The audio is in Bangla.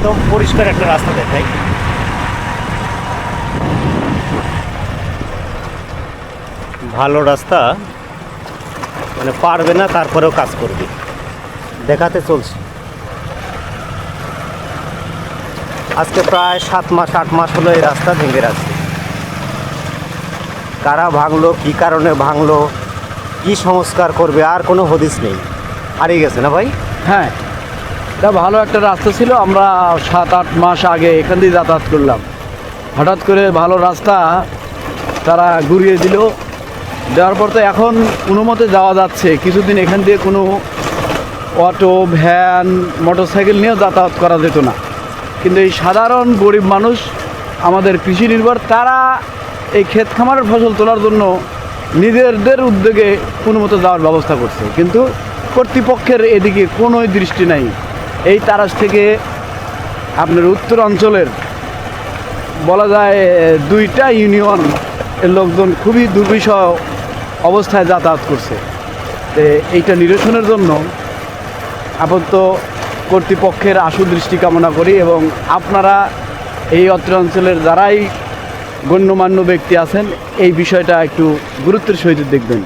একদম পরিষ্কার একটা রাস্তা দেখাই। ভালো রাস্তা, মানে পারবে না তারপরেও কাজ করবে, দেখাতে চলছে। আজকে প্রায় 7 মাস 8 মাস হলো এই রাস্তা ভেঙে রাখছে। কারা ভাঙলো, কী কারণে ভাঙলো, কী সংস্কার করবে, আর কোনো হদিস নেই। হারিয়ে গেছে না ভাই? হ্যাঁ, এটা ভালো একটা রাস্তা ছিল। আমরা 7-8 মাস আগে এখান দিয়ে যাতায়াত করলাম। হঠাৎ করে ভালো রাস্তা তারা ঘুরিয়ে দিল। দেওয়ার পর তো এখন কোনো মতে যাওয়া যাচ্ছে। কিছুদিন এখান দিয়ে কোনো অটো, ভ্যান, মোটরসাইকেল নিয়েও যাতায়াত করা যেত না। কিন্তু এই সাধারণ গরিব মানুষ, আমাদের কৃষি নির্ভর, তারা এই ক্ষেত খামারের ফসল তোলার জন্য নিজেদের উদ্যোগে কোনো মতো যাওয়ার ব্যবস্থা করছে। কিন্তু কর্তৃপক্ষের এদিকে কোনোই দৃষ্টি নাই। এই তারাস থেকে আপনার উত্তর অঞ্চলের বলা যায় 2টা ইউনিয়ন এর লোকজন খুবই দুর্বিষহ অবস্থায় যাতায়াত করছে। এইটা নিরসনের জন্য আপাতত কর্তৃপক্ষের আশু দৃষ্টি কামনা করি, এবং আপনারা এই অত্র অঞ্চলের যারাই গণ্যমান্য ব্যক্তি আছেন এই বিষয়টা একটু গুরুত্বের সহিত দেখবেন।